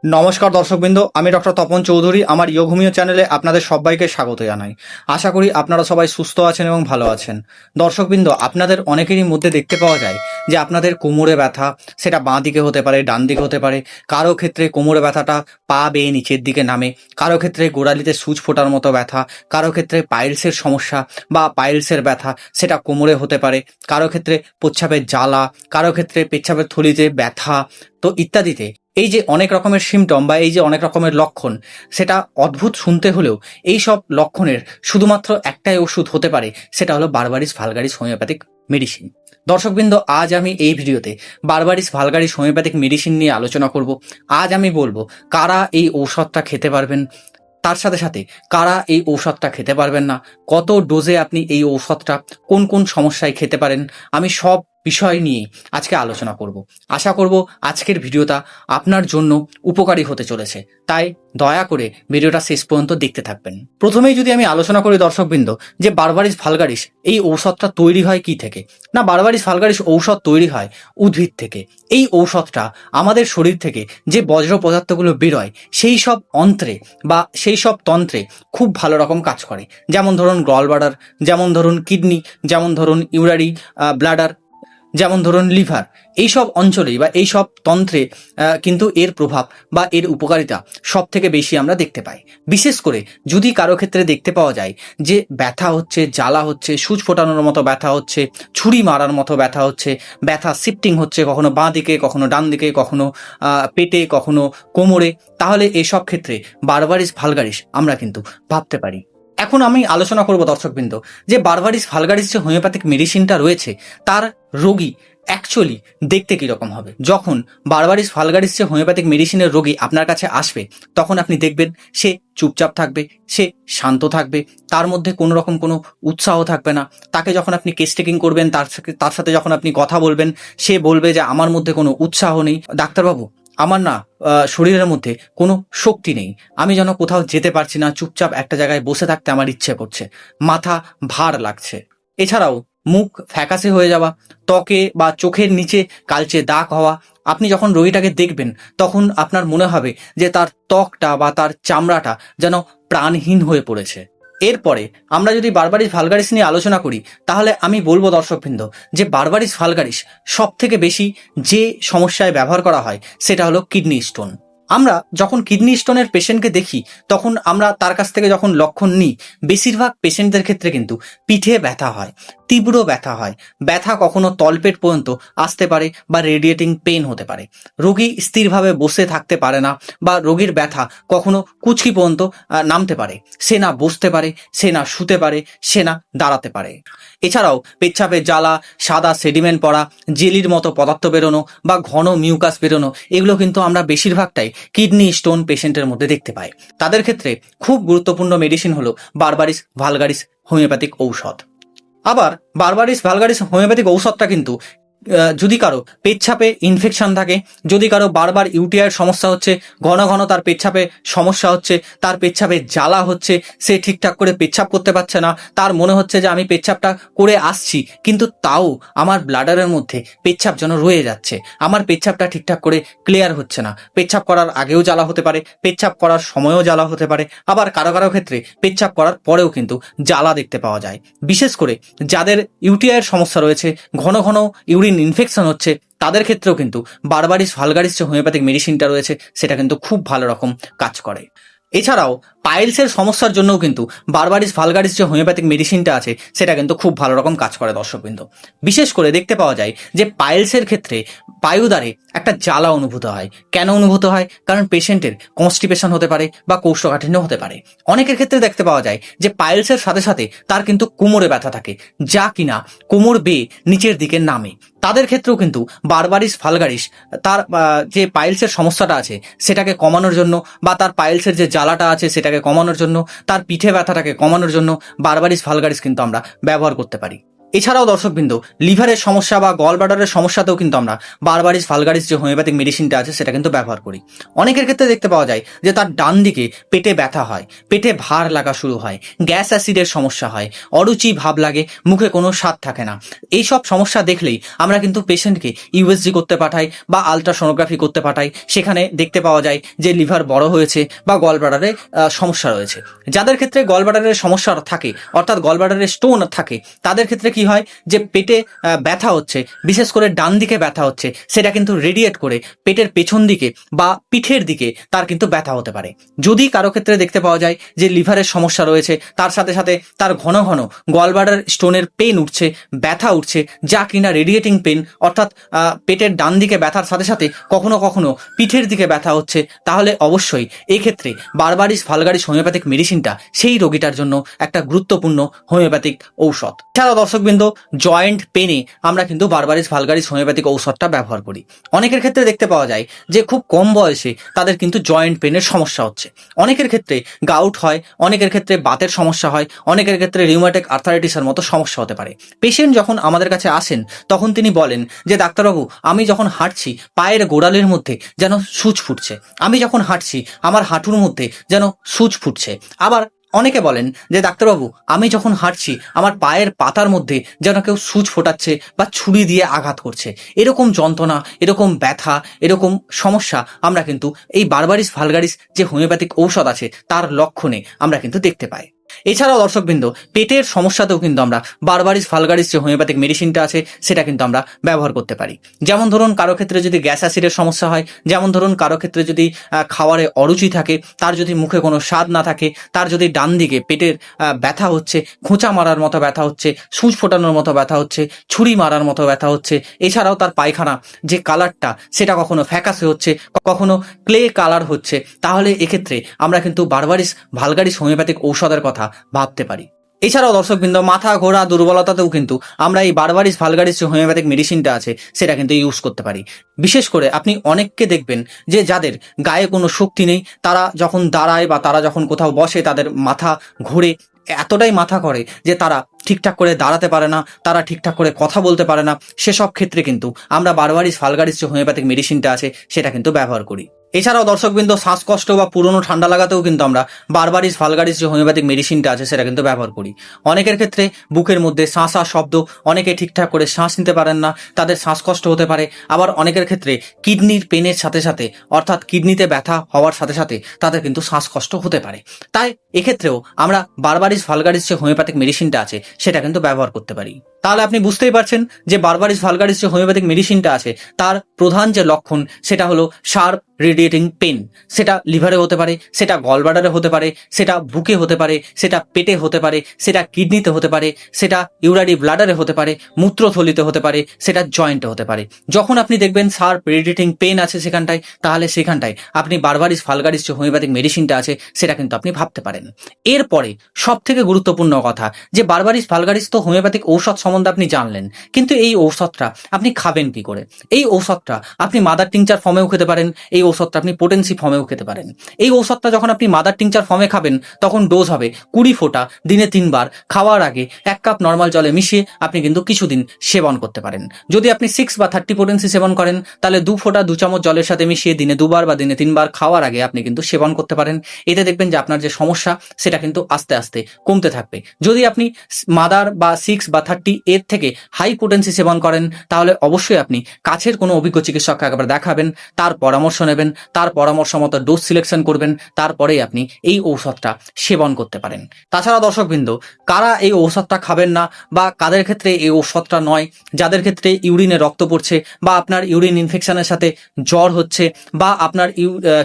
নমস্কার দর্শকবৃন্দ, আমি ডক্টর তপন চৌধুরী। আমার ইয়োগ চ্যানেলে আপনাদের সবাইকে স্বাগত জানাই। আশা করি আপনারা সবাই সুস্থ আছেন এবং ভালো আছেন। দর্শকবৃন্দ, আপনাদের অনেকেরই মধ্যে দেখতে পাওয়া যায় যে আপনাদের কোমরে ব্যথা, সেটা বাঁ দিকে হতে পারে, ডান দিকে হতে পারে। কারো ক্ষেত্রে কোমরে ব্যথাটা পা বেয়ে নিচের দিকে নামে, কারো ক্ষেত্রে গোড়ালিতে সূচ ফোটার মতো ব্যথা, কারো ক্ষেত্রে পাইলসের সমস্যা বা পাইলসের ব্যথা, সেটা কোমরে হতে পারে, কারো ক্ষেত্রে প্রস্রাবের জ্বালা, কারো ক্ষেত্রে পেচ্ছাপের থলিতে ব্যথা, তো ইত্যাদিতে। এই যে অনেক রকমের সিমটম বা এই যে অনেক রকমের লক্ষণ, সেটা অদ্ভুত শুনতে হলেও এই সব লক্ষণের শুধুমাত্র একটাই ওষুধ হতে পারে, সেটা হলো বারবারিস ভালগারিস হোমিওপ্যাথিক মেডিসিন। দর্শকবৃন্দ, আজ আমি এই ভিডিওতে বারবারিস ভালগারিস হোমিওপ্যাথিক মেডিসিন নিয়ে আলোচনা করব। আজ আমি বলবো কারা এই ঔষধটা খেতে পারবেন, তার সাথে সাথে কারা এই ঔষধটা খেতে পারবেন না, কত ডোজে আপনি এই ঔষধটা কোন কোন সমস্যায় খেতে পারেন, আমি সব বিষয় নিয়ে আজকে আলোচনা করব। আশা করব আজকের ভিডিওটা আপনার জন্য উপকারী হতে চলেছে, তাই দয়া করে ভিডিওটা শেষ পর্যন্ত দেখতে থাকবেন। প্রথমেই যদি আমি আলোচনা করি দর্শকবৃন্দ, যে বারবারিস ভালগারিস এই ঔষধটা তৈরি হয় কি থেকে, না বারবারিস ভালগারিস ঔষধ তৈরি হয় উদ্ভিদ থেকে। এই ঔষধটা আমাদের শরীর থেকে যে বজ্র পদার্থগুলো বেরোয় সেই সব অন্ত্রে বা সেই সব তন্ত্রে খুব ভালো রকম কাজ করে। যেমন ধরুন গল ব্লাডার, যেমন ধরুন কিডনি, যেমন ধরুন ইউরারি ব্লাডার, যেমন ধরুন লিভার, এইসব অঞ্চলেই বা এই সব তন্ত্রে কিন্তু এর প্রভাব বা এর উপকারিতা সব থেকে বেশি আমরা দেখতে পাই। বিশেষ করে যদি কারো ক্ষেত্রে দেখতে পাওয়া যায় যে ব্যথা হচ্ছে, জ্বালা হচ্ছে, সূচ ফোটানোর মতো ব্যথা হচ্ছে, ছুরি মারার মতো ব্যথা হচ্ছে, ব্যথা শিফটিং হচ্ছে, কখনো বাঁ দিকে, কখনো ডান দিকে, কখনো পেটে, কখনো কোমরে, তাহলে এসব ক্ষেত্রে বারবারিস ভালগারিস আমরা কিন্তু ভাবতে পারি। এখন আমি আলোচনা করব দর্শকবৃন্দ, যে বারবারিস ভালগারিস যে হোমিওপ্যাথিক মেডিসিনটা রয়েছে তার রোগী অ্যাকচুয়ালি দেখতে কীরকম হবে। যখন বারবারিস ভালগারিস যে হোমিওপ্যাথিক মেডিসিনের রোগী আপনার কাছে আসবে, তখন আপনি দেখবেন সে চুপচাপ থাকবে, সে শান্ত থাকবে, তার মধ্যে কোনো রকম কোনো উৎসাহ থাকবে না। তাকে যখন আপনি কেস টেকিং করবেন, তার সাথে যখন আপনি কথা বলবেন, সে বলবে যে আমার মধ্যে কোনো উৎসাহ নেই, ডাক্তারবাবু আমার না শরীরের মধ্যে কোনো শক্তি নেই, আমি যেন কোথাও যেতে পারছি না, চুপচাপ একটা জায়গায় বসে থাকতে আমার ইচ্ছে করছে, মাথা ভার লাগছে। এছাড়াও মুখ ফ্যাকাশে হয়ে যাওয়া, ত্বকে বা চোখের নিচে কালচে দাগ হওয়া। আপনি যখন রোগীটাকে দেখবেন তখন আপনার মনে হবে যে তার ত্বকটা বা তার চামড়াটা যেন প্রাণহীন হয়ে পড়েছে। এরপরে আমরা যদি বারবারিস ভালগারিস নিয়ে আলোচনা করি, তাহলে আমি বলবো দর্শকবৃন্দ যে বারবারিস ভালগারিস সব থেকে বেশি যে সমস্যায় ব্যবহার করা হয় সেটা হলো কিডনি স্টোন। আমরা যখন কিডনি স্টোনের পেশেন্টকে দেখি, তখন আমরা তার কাছ থেকে যখন লক্ষণ নিই, বেশিরভাগ পেশেন্টদের ক্ষেত্রে কিন্তু পিঠে ব্যথা হয়, তীব্র ব্যথা হয়, ব্যথা কখনো তলপেট পর্যন্ত আসতে পারে বা রেডিয়েটিং পেন হতে পারে। রোগী স্থিরভাবে বসে থাকতে পারে না বা রোগীর ব্যথা কখনো কুচকি পর্যন্ত নামতে পারে, সে না বসতে পারে, সে না শুতে পারে, সে না দাঁড়াতে পারে। এছাড়াও পেচ্ছাপে জ্বালা, সাদা সেডিমেন্ট পড়া, জেলির মতো পদার্থ বেরোনো বা ঘন মিউকাস বেরোনো, এগুলো কিন্তু আমরা বেশিরভাগটাই কিডনি স্টোন পেশেন্টের মধ্যে দেখতে পাই। তাদের ক্ষেত্রে খুব গুরুত্বপূর্ণ মেডিসিন হলো বারবারিস ভালগারিস হোমিওপ্যাথিক ঔষধ। আবার বারবারিস ভালগারিস হোমিওপ্যাথিক ঔষধটা কিন্তু যদি কারো পেচ্ছাপে ইনফেকশন থাকে, যদি কারো বারবার ইউটিআইয়ের সমস্যা হচ্ছে, ঘন ঘন তার পেচ্ছাপে সমস্যা হচ্ছে, তার পেচ্ছাপে জ্বালা হচ্ছে, সে ঠিকঠাক করে পেচ্ছাপ করতে পারছে না, তার মনে হচ্ছে যে আমি পেচ্ছাপটা করে আসছি কিন্তু তাও আমার ব্লাডারের মধ্যে পেচ্ছাপ যেন রয়ে যাচ্ছে, আমার পেচ্ছাপটা ঠিকঠাক করে ক্লিয়ার হচ্ছে না, পেচ্ছাপ করার আগেও জ্বালা হতে পারে, পেচ্ছাপ করার সময়ও জ্বালা হতে পারে, আবার কারো কারো ক্ষেত্রে পেচ্ছাপ করার পরেও কিন্তু জ্বালা দেখতে পাওয়া যায়। বিশেষ করে যাদের ইউটিআইয়ের সমস্যা রয়েছে, ঘন ঘন ইউরিন ইনফেকশন হচ্ছে, তাদের ক্ষেত্রেও কিন্তু বারবারিস ভালগারিস যে হোমিওপ্যাথিক মেডিসিনটা রয়েছে সেটা কিন্তু খুব ভালো রকম কাজ করে। এছাড়াও পাইলসের সমস্যার জন্যও কিন্তু বারবারিস ভালগারিস যে হোমিওপ্যাথিক মেডিসিনটা আছে সেটা কিন্তু খুব ভালো রকম কাজ করে দর্শকবৃন্দ। বিশেষ করে দেখতে পাওয়া যায় যে পাইলসের ক্ষেত্রে পায়ুদ্বারে একটা জ্বালা অনুভূত হয়। কেন অনুভূত হয়? কারণ পেশেন্টের কনস্টিপেশন হতে পারে বা কোষ্ঠকাঠিন্য হতে পারে। অনেকের ক্ষেত্রে দেখতে পাওয়া যায় যে পাইলসের সাথে সাথে তার কিন্তু কোমরে ব্যথা থাকে, যা কিনা কোমর বেয়ে নিচের দিকে নামে। তাদের ক্ষেত্রেও কিন্তু বারবারিস ভালগারিস তার যে পাইলসের সমস্যাটা আছে সেটাকে কমানোর জন্য বা তার পাইলসের যে জ্বালাটা আছে সেটাকে কমানোর জন্য, তার পিঠে ব্যথাটাকে কমানোর জন্য বারবারিস ভালগারিস কিন্তু আমরা ব্যবহার করতে পারি। এছাড়াও দর্শকবৃন্দ, লিভারের সমস্যা বা গল ব্লাডারের সমস্যাতেও কিন্তু আমরা বারবারিস ভালগারিস যে হোমিওপ্যাথিক মেডিসিনটা আছে সেটা কিন্তু ব্যবহার করি। অনেকের ক্ষেত্রে দেখতে পাওয়া যায় যে তার ডান দিকে পেটে ব্যথা হয়, পেটে ভার লাগা শুরু হয়, গ্যাস অ্যাসিডের সমস্যা হয়, অরুচি ভাব লাগে, মুখে কোনো স্বাদ থাকে না। এইসব সমস্যা দেখলেই আমরা কিন্তু পেশেন্টকে ইউএসজি করতে পাঠাই বা আলট্রাসোনোগ্রাফি করতে পাঠাই। সেখানে দেখতে পাওয়া যায় যে লিভার বড় হয়েছে বা গল ব্লাডারে সমস্যা রয়েছে। যাদের ক্ষেত্রে গল ব্লাডারের সমস্যা থাকে, অর্থাৎ গল ব্লাডারে স্টোন থাকে, তাদের ক্ষেত্রে কি হয় যে পেটে ব্যথা হচ্ছে, বিশেষ করে ডান দিকে ব্যথা হচ্ছে, সেটা কিন্তু রেডিয়েট করে পেটের পেছন দিকে বা পিঠের দিকে তার কিন্তু ব্যথা হতে পারে। যদি কারো ক্ষেত্রে দেখতে পাওয়া যায় যে লিভারের সমস্যা রয়েছে, তার সাথে সাথে তার ঘন ঘন গলব্লাডার স্টোনের পেন উঠছে, ব্যথা উঠছে, যা কিনা রেডিয়েটিং পেন, অর্থাৎ পেটের ডান দিকে ব্যথার সাথে সাথে কখনো কখনো পিঠের দিকে ব্যথা হচ্ছে, তাহলে অবশ্যই এই ক্ষেত্রে বারবারিস ভালগারিস হোমিওপ্যাথিক মেডিসিনটা সেই রোগীটার জন্য একটা গুরুত্বপূর্ণ হোমিওপ্যাথিক ঔষধ। এছাড়াও দর্শকবৃন্দ, জয়েন্ট পেনে আমরা কিন্তু বারবারিস ভালগারিস হোমিওপ্যাথিক ঔষধটা ব্যবহার করি। অনেকের ক্ষেত্রে দেখতে পাওয়া যায় যে খুব কম বয়সে তাদের কিন্তু জয়েন্ট পেনের সমস্যা হচ্ছে। অনেকের ক্ষেত্রে গাউট হয়, অনেকের ক্ষেত্রে বাতের সমস্যা হয়, অনেকের ক্ষেত্রে রিউম্যাটিক আর্থারাইটিসের মতো সমস্যা হতে পারে। পেশেন্ট যখন আমাদের কাছে আসেন তখন তিনি বলেন যে ডাক্তারবাবু, আমি যখন হাঁটছি পায়ের গোড়ালির মধ্যে যেন সূচ ফুটছে, আমি যখন হাঁটছি আমার হাঁটুর মধ্যে যেন সূচ ফুটছে। আবার অনেকে বলেন যে ডাক্তারবাবু, আমি যখন হাঁটছি আমার পায়ের পাতার মধ্যে যেন কেউ সূচ ফোটাচ্ছে বা ছুরি দিয়ে আঘাত করছে। এরকম যন্ত্রণা, এরকম ব্যথা, এরকম সমস্যা আমরা কিন্তু এই বারবারিস ভালগারিস যে হোমিওপ্যাথিক ঔষধ আছে তার লক্ষণে আমরা কিন্তু দেখতে পাই। এছাড়াও দর্শকবৃন্দ, পেটের সমস্যাতেও কিন্তু আমরা বারবারিস ভালগারিস যে হোমিওপ্যাথিক মেডিসিনটা আছে সেটা কিন্তু আমরা ব্যবহার করতে পারি। যেমন ধরুন কারো ক্ষেত্রে যদি গ্যাস অ্যাসিডের সমস্যা হয়, যেমন ধরুন কারো ক্ষেত্রে যদি খাওয়ারে অরুচি থাকে, তার যদি মুখে কোনো স্বাদ না থাকে, তার যদি ডান দিকে পেটের ব্যথা হচ্ছে, খোঁচা মারার মতো ব্যথা হচ্ছে, সূচ ফোটানোর মতো ব্যথা হচ্ছে, ছুরি মারার মতো ব্যথা হচ্ছে, এছাড়াও তার পায়খানা যে কালারটা সেটা কখনো ফ্যাকাসে হচ্ছে, কখনো ক্লে কালার হচ্ছে, তাহলে এক্ষেত্রে আমরা কিন্তু বারবারিস ভালগারিস হোমিওপ্যাথিক ঔষধের কথা ভাবতে পারি। এছাড়াও দর্শকবৃন্দ, মাথা ঘোরা দুর্বলতাতেও কিন্তু আমরা এই বারবারিস ভালগারিস যে হোমিওপ্যাথিক মেডিসিনটা আছে সেটা কিন্তু ইউজ করতে পারি। বিশেষ করে আপনি অনেককে দেখবেন যে যাদের গায়ে কোনো শক্তি নেই, তারা যখন দাঁড়ায় বা তারা যখন কোথাও বসে তাদের মাথা ঘোরে, এতটাই মাথা করে যে তারা ঠিকঠাক করে দাঁড়াতে পারে না, তারা ঠিকঠাক করে কথা বলতে পারে না। সেসব ক্ষেত্রে কিন্তু আমরা বারবারিস ভালগারিস যে হোমিওপ্যাথিক মেডিসিনটা আছে সেটা কিন্তু ব্যবহার করি। এছাড়াও দর্শকবৃন্দ, শ্বাসকষ্ট বা পুরনো ঠান্ডা লাগাতেও কিন্তু আমরা বারবারিস ভালগারিস যে হোমিওপ্যাথিক মেডিসিনটা আছে সেটা কিন্তু ব্যবহার করি। অনেকের ক্ষেত্রে বুকের মধ্যে শাঁসা শব্দ, অনেকে ঠিকঠাক করে শ্বাস নিতে পারেন না, তাদের শ্বাসকষ্ট হতে পারে। আবার অনেকের ক্ষেত্রে কিডনির পেনের সাথে সাথে, অর্থাৎ কিডনিতে ব্যথা হওয়ার সাথে সাথে তাদের কিন্তু শ্বাসকষ্ট হতে পারে। তাই এক্ষেত্রেও আমরা বারবারিস ভালগারিস যে হোমিওপ্যাথিক মেডিসিনটা আছে সেটা কিন্তু ব্যবহার করতে পারি। তাহলে আপনি বুঝতেই পারছেন যে বারবারিস ভালগারিস যে হোমিওপ্যাথিক মেডিসিনটা আছে তার প্রধান যে লক্ষণ সেটা হলো শার্প রেডিয়েটিং পেন। সেটা লিভারে হতে পারে, সেটা গলব্লাডারে হতে পারে, সেটা বুকে হতে পারে, সেটা পেটে হতে পারে, সেটা কিডনিতে হতে পারে, সেটা ইউরারি ব্লাডারে হতে পারে, মূত্রথলিতে হতে পারে, সেটা জয়েন্টে হতে পারে। যখন আপনি দেখবেন শার্প রেডিয়েটিং পেন আছে সেখানটায়, তাহলে সেখানটায় আপনি বারবারিস ভালগারিস যে হোমিওপ্যাথিক মেডিসিনটা আছে সেটা কিন্তু আপনি ভাবতে পারেন। এরপরে সব থেকে গুরুত্বপূর্ণ কথা যে বারবারিস ভালগারিস তো হোমিওপ্যাথিক ঔষধ সম্বন্ধে আপনি জানলেন, কিন্তু এই ঔষধটা আপনি খাবেন কি করে? এই ঔষধটা আপনি মাদার টিংচার ফর্মেও খেতে পারেন, এই ঔষধটা আপনি পোটেন্সি ফর্মেও খেতে পারেন। এই ঔষধটা যখন আপনি মাদার টিংচার ফর্মে খাবেন তখন ডোজ হবে 20 ফোঁটা দিনে 3 বার, খাওয়ার আগে 1 কাপ নর্মাল জলে মিশিয়ে আপনি কিন্তু কিছুদিন সেবন করতে পারেন। যদি আপনি 6 বা 30 পোটেন্সি সেবন করেন তাহলে 2 ফোঁটা 2 চামচ জলের সাথে মিশিয়ে দিনে 2 বার বা দিনে 3 বার খাওয়ার আগে আপনি কিন্তু সেবন করতে পারেন। এতে দেখবেন যে আপনার যে সমস্যা সেটা কিন্তু আস্তে আস্তে কমতে থাকবে। যদি আপনি মাদার বা 6 বা 30 এর থেকে হাই পোটেন্সি সেবন করেন তাহলে অবশ্যই আপনি কাছের কোনো অভিজ্ঞ চিকিৎসককে একবার দেখাবেন, তার পরামর্শ নেবেন, তার পরামর্শ মতো ডোজ সিলেকশন করবেন, তারপরেই আপনি এই ঔষধটা সেবন করতে পারেন। তাছাড়া দর্শকবৃন্দ, কারা এই ঔষধটা খাবেন না বা কাদের ক্ষেত্রে এই ঔষধটা নয়, যাদের ক্ষেত্রে ইউরিনে রক্ত পড়ছে বা আপনার ইউরিন ইনফেকশনের সাথে জ্বর হচ্ছে বা আপনার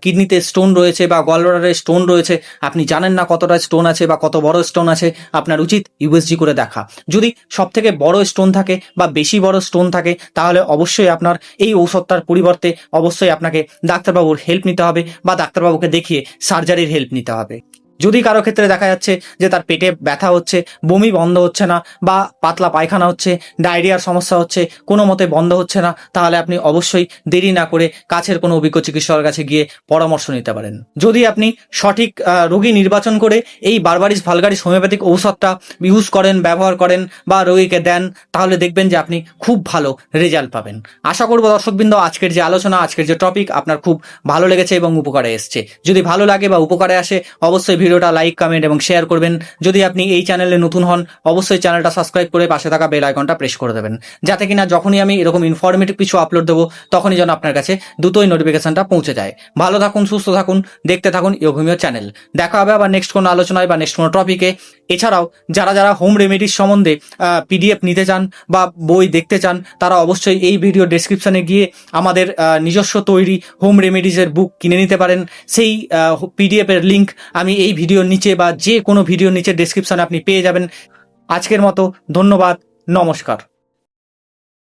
কিডনিতে স্টোন রয়েছে বা গলব্লাডারে স্টোন রয়েছে, আপনি জানেন না কতটা স্টোন আছে বা কত বড় স্টোন আছে, আপনার উচিত ইউএসজি করে দেখা। যদি সব থেকে বড় স্টোন থাকে বা বেশি বড় স্টোন থাকে তাহলে অবশ্যই আপনার এই ঔষধটার পরিবর্তে অবশ্যই আপনাকে ডাক্তারবাবুর হেল্প নিতে হবে বা ডাক্তারবাবুকে দেখিয়ে সার্জারির হেল্প নিতে হবে। যদি কারো ক্ষেত্রে দেখা যাচ্ছে যে তার পেটে ব্যথা হচ্ছে, বমি বন্ধ হচ্ছে না, বা পাতলা পায়খানা হচ্ছে, ডায়রিয়ার সমস্যা হচ্ছে, কোনো মতে বন্ধ হচ্ছে না, তাহলে আপনি অবশ্যই দেরি না করে কাছের কোনো অভিজ্ঞ চিকিৎসকের কাছে গিয়ে পরামর্শ নিতে পারেন। যদি আপনি সঠিক রোগী নির্বাচন করে এই বারবারিস ভালগারিস হোমিওপ্যাথিক ঔষধটা ইউজ করেন, ব্যবহার করেন বা রোগীকে দেন, তাহলে দেখবেন যে আপনি খুব ভালো রেজাল্ট পাবেন। আশা করবো দর্শকবৃন্দ আজকের যে আলোচনা, আজকের যে টপিক আপনার খুব ভালো লেগেছে এবং উপকারে এসছে। যদি ভালো লাগে বা উপকারে আসে অবশ্যই ভিডিওটা লাইক, কমেন্ট এবং শেয়ার করবেন। যদি আপনি এই চ্যানেলে নতুন হন অবশ্যই চ্যানেলটা সাবস্ক্রাইব করে পাশে থাকা বেল আইকনটা প্রেস করে দেবেন, যাতে কিনা যখনই আমি এরকম ইনফরমেটিভ কিছু আপলোড দেবো তখনই যেন আপনার কাছে দ্রুতই নোটিফিকেশনটা পৌঁছে যায়। ভালো থাকুন, সুস্থ থাকুন, দেখতে থাকুন ইয়োগ হোমিও চ্যানেল। দেখা হবে আবার নেক্সট কোনো আলোচনায় বা নেক্সট কোনো টপিকে। এছাড়াও যারা যারা হোম রেমেডিস সম্বন্ধে পিডিএফ নিতে চান বা বই দেখতে চান, তারা অবশ্যই এই ভিডিও ডেসক্রিপশনে গিয়ে আমাদের নিজস্ব তৈরি হোম রেমেডিসের বুক কিনে নিতে পারেন। সেই পিডিএফ এর লিঙ্ক আমি এই ভিডিওর নিচে বা যে কোনো ভিডিওর নিচে ডেসক্রিপশনে আপনি পেয়ে যাবেন। আজকের মতো ধন্যবাদ, নমস্কার।